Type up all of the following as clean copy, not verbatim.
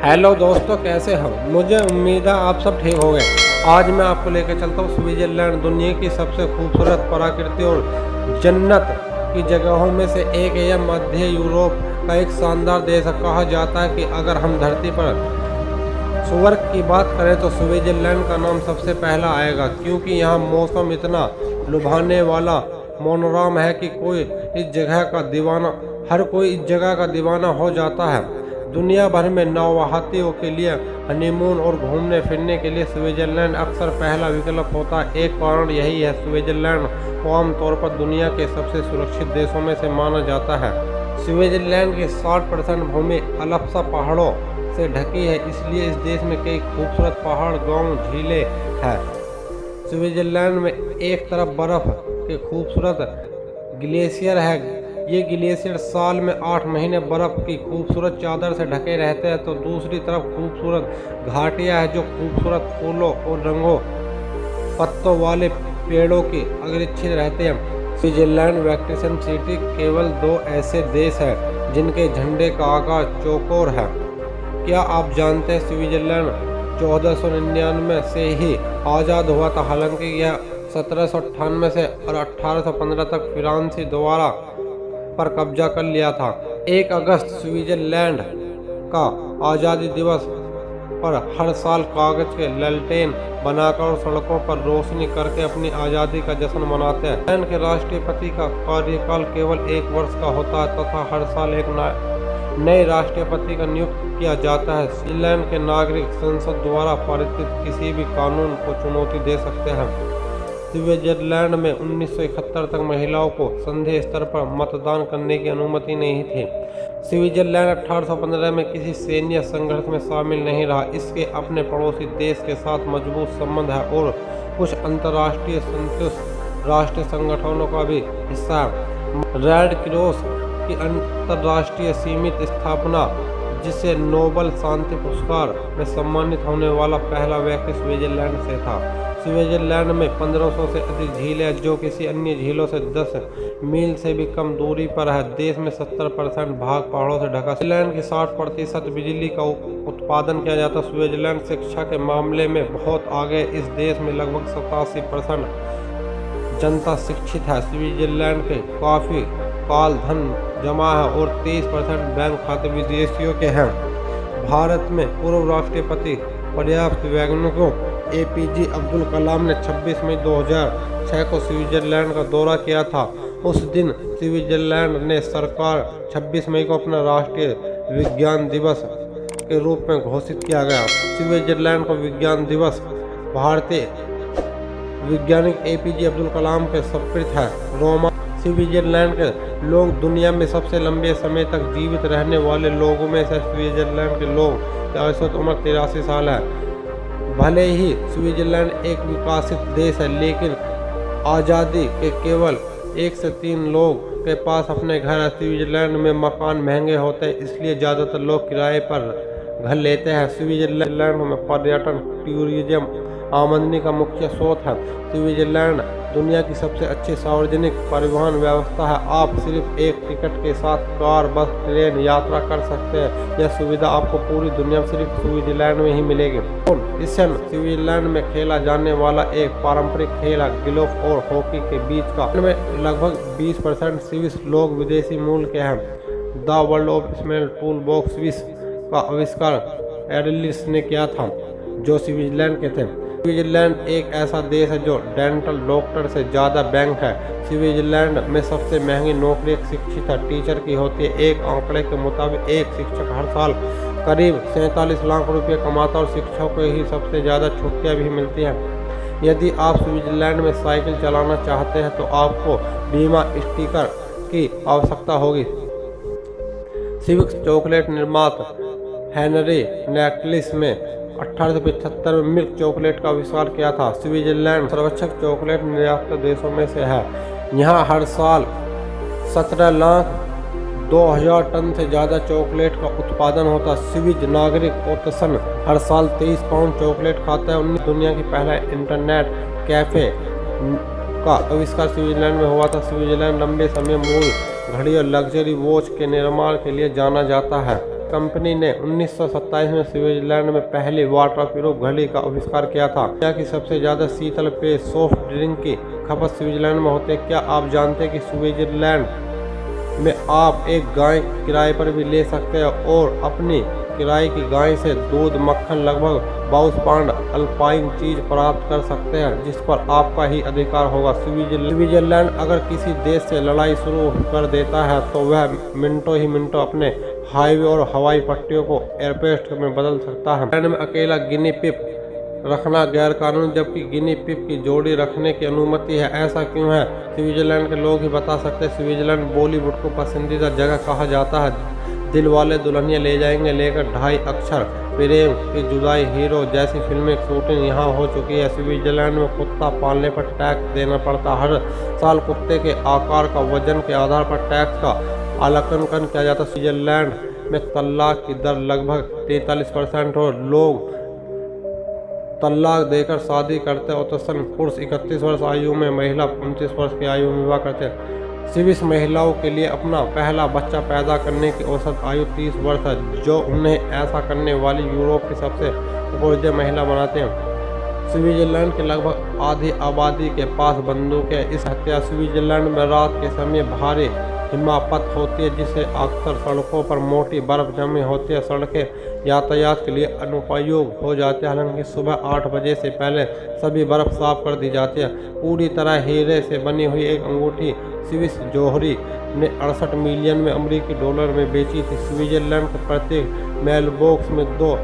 Hello दोस्तों, कैसे हो? मुझे उम्मीद है आप सब ठीक हो गए। आज मैं आपको लेकर चलता हूँ स्विट्जरलैंड, दुनिया की सबसे खूबसूरत प्रकृति और जन्नत की जगहों में से एक है। यह मध्य यूरोप का एक शानदार देश है। कहा जाता है कि अगर हम धरती पर स्वर्ग की बात करें तो स्विट्जरलैंड का नाम सबसे पहला आएगा, क्योंकि यहाँ मौसम इतना लुभाने वाला मनोरम है कि हर कोई इस जगह का दीवाना हो जाता है। दुनिया भर में नौहातियों के लिए हनीमून और घूमने फिरने के लिए स्विट्जरलैंड अक्सर पहला विकल्प होता है। एक कारण यही है, स्विट्जरलैंड को आमतौर पर दुनिया के सबसे सुरक्षित देशों में से माना जाता है। स्विट्जरलैंड की 60% भूमि अलप्सा पहाड़ों से ढकी है, इसलिए इस देश में कई खूबसूरत पहाड़, गांव, झीलें हैं। स्विट्जरलैंड में एक तरफ बर्फ के खूबसूरत ग्लेशियर है। ये ग्लेशियर साल में 8 महीने बर्फ की खूबसूरत चादर से ढके रहते हैं, तो दूसरी तरफ खूबसूरत घाटियां हैं जो खूबसूरत फूलों और रंगों पत्तों वाले पेड़ों की आच्छादित रहते हैं। स्विट्जरलैंड वैटिकन सिटी केवल 2 ऐसे देश हैं जिनके झंडे का आकार चौकोर है। क्या आप जानते हैं स्विट्जरलैंड 1499 से ही आज़ाद हुआ था, हालांकि यह 1798 से और 1815 तक फ्रांसीसी द्वारा पर कब्जा कर लिया था। 1 अगस्त स्विट्जरलैंड का आज़ादी दिवस पर हर साल कागज के ललटेन बनाकर और सड़कों पर रोशनी करके अपनी आज़ादी का जश्न मनाते हैं। स्विट्जरलैंड के राष्ट्रपति का कार्यकाल केवल 1 वर्ष का होता है तथा हर साल एक नए राष्ट्रपति का नियुक्त किया जाता है। स्विट्जरलैंड के नागरिक संसद द्वारा पारित किसी भी कानून को चुनौती दे सकते हैं। स्विट्जरलैंड में 1971 तक महिलाओं को संघीय स्तर पर मतदान करने की अनुमति नहीं थी। स्विट्जरलैंड 1815 में किसी सैन्य संघर्ष में शामिल नहीं रहा। इसके अपने पड़ोसी देश के साथ मजबूत संबंध है और कुछ अंतर्राष्ट्रीय संतुष्ट राष्ट्रीय संगठनों का भी हिस्सा है। रेड क्रॉस की अंतर्राष्ट्रीय सीमित स्थापना, जिसे नोबल शांति पुरस्कार में सम्मानित होने वाला पहला व्यक्ति स्विट्जरलैंड से था। स्विट्जरलैंड में 1500 से अधिक झीलें जो किसी अन्य झीलों से 10 मील से भी कम दूरी पर है। देश में 70% भाग पहाड़ों से ढका। स्विट्जरलैंड की 60% बिजली का उत्पादन किया जाता है। स्विट्जरलैंड शिक्षा के मामले में बहुत आगे। इस देश में लगभग 87% जनता शिक्षित है। स्विट्जरलैंड के काफी काल धन जमा है और 23% बैंक खाते विदेशियों के हैं। भारत में पूर्व राष्ट्रपति पर्याप्त वैज्ञानिकों APJ अब्दुल कलाम ने 26 मई 2006 को स्विट्जरलैंड का दौरा किया था। उस दिन स्विट्जरलैंड ने सरकार 26 मई को अपना राष्ट्रीय विज्ञान दिवस के रूप में घोषित किया गया। स्विट्जरलैंड का विज्ञान दिवस भारतीय वैज्ञानिक APJ अब्दुल कलाम के समर्पित है। रोमा स्विट्जरलैंड के लोग दुनिया में सबसे लंबे समय तक जीवित रहने वाले लोगों में से स्विट्जरलैंड के लोग की औसत उम्र 83 साल है। भले ही स्विट्जरलैंड एक विकसित देश है, लेकिन आज़ादी के केवल 1 से 3 लोग के पास अपने घर है। स्विट्जरलैंड में मकान महंगे होते हैं, इसलिए ज़्यादातर लोग किराए पर घर लेते हैं। स्विट्जरलैंड में पर्यटन टूरिज्म आमदनी का मुख्य स्रोत है। स्विट्जरलैंड दुनिया की सबसे अच्छी सार्वजनिक परिवहन व्यवस्था है। आप सिर्फ एक टिकट के साथ कार, बस, ट्रेन यात्रा कर सकते हैं। यह सुविधा आपको पूरी दुनिया में सिर्फ स्विट्जरलैंड में ही मिलेगी। स्विट्जरलैंड में खेला जाने वाला एक पारंपरिक खेल है गोल्फ और हॉकी के बीच का। इनमें लगभग 20% स्विस लोग विदेशी मूल के हैं। The world of smell tool box Swiss का आविष्कार एडलिस ने किया था, जो स्विट्जरलैंड के थे। स्विट्जरलैंड एक ऐसा देश है जो डेंटल डॉक्टर से ज़्यादा बैंक है। स्विट्जरलैंड में सबसे महंगी नौकरी एक शिक्षित टीचर की होती है। एक आंकड़े के मुताबिक एक शिक्षक हर साल करीब 47 लाख रुपये कमाता और शिक्षकों को ही सबसे ज़्यादा छुट्टियां भी मिलती हैं। यदि आप स्विट्जरलैंड में साइकिल चलाना चाहते हैं तो आपको बीमा स्टिकर की आवश्यकता होगी। स्विस चॉकलेट निर्माता हेनरी नेस्ले में 1875 में मिल्क चॉकलेट का आविष्कार किया था। स्विट्जरलैंड सर्वोच्च चॉकलेट निर्यातक देशों में से है। यहाँ हर साल 17,02,000 टन से ज़्यादा चॉकलेट का उत्पादन होता है। स्विस नागरिक औसतन हर साल 23 पाउंड चॉकलेट खाता है। दुनिया की पहला इंटरनेट कैफ़े का आविष्कार स्विट्जरलैंड में हुआ था। स्विट्जरलैंड लंबे समय मूल घड़ी और लग्जरी वॉच के निर्माण के लिए जाना जाता है। कंपनी ने 1927 में स्विट्जरलैंड में पहली वाटरप्रूफ घड़ी का आविष्कार किया था। दुनिया की सबसे ज़्यादा शीतल पेय सॉफ्ट ड्रिंक की खपत स्विट्जरलैंड में होती है। क्या आप जानते हैं कि स्विट्जरलैंड में आप एक गाय किराए पर भी ले सकते हैं और अपनी किराए की गाय से दूध, मक्खन, लगभग 22 पाउंड अल्पाइन चीज प्राप्त कर सकते हैं, जिस पर आपका ही अधिकार होगा। स्विट्जरलैंड अगर किसी देश से लड़ाई शुरू कर देता है तो वह मिनटों ही मिनटों अपने हाईवे और हवाई पट्टियों को एयरपोर्ट में बदल सकता है। स्विट्जरलैंड में अकेला गिनी पिग रखना गैर कानूनी, जबकि गिनी पिग की जोड़ी रखने की अनुमति है। ऐसा क्यों है? स्विट्जरलैंड के लोग ही बता सकते हैं। स्विट्जरलैंड बॉलीवुड को पसंदीदा जगह कहा जाता है। दिल वाले दुल्हनिया ले जाएंगे लेकर 2.5 अक्षर, प्रेम की जुदाई, हीरो जैसी फिल्में शूटिंग यहाँ हो चुकी है। स्विट्जरलैंड में कुत्ता पालने पर टैक्स देना पड़ता है। हर साल कुत्ते के आकार का वजन के आधार पर टैक्स का आकलन किया जाता है। स्विट्जरलैंड में तलाक की दर लगभग 43% और लोग तलाक देकर शादी करते हैं। औसतन पुरुष 31 वर्ष आयु में, महिला 29 वर्ष की आयु में विवाह करते हैं। स्विस महिलाओं के लिए अपना पहला बच्चा पैदा करने की औसत आयु 30 वर्ष है, जो उन्हें ऐसा करने वाली यूरोप की सबसे उपयोगी महिला बनाते हैं। स्विट्जरलैंड के लगभग आधी आबादी के पास बंदूक है। इस हत्या स्विट्जरलैंड में रात के समय भारी हिमपात होती है, जिससे अक्सर सड़कों पर मोटी बर्फ जमी होती है। सड़कें यातायात के लिए अनुपयोगी हो जाती है। हालांकि सुबह 8 बजे से पहले सभी बर्फ साफ कर दी जाती है। पूरी तरह हीरे से बनी हुई एक अंगूठी स्विस जोहरी ने 68 मिलियन में अमेरिकी डॉलर में बेची थी। स्विट्जरलैंड के प्रत्येक मेल बॉक्स में 2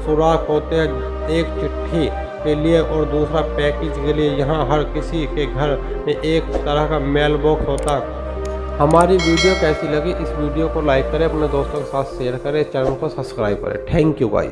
सुराख होते हैं, एक चिट्ठी के लिए और दूसरा पैकेज के लिए। यहाँ हर किसी के घर में एक तरह का मेल बॉक्स होता है। हमारी वीडियो कैसी लगी? इस वीडियो को लाइक करें, अपने दोस्तों के साथ शेयर करें, चैनल को सब्सक्राइब करें। Thank you guys.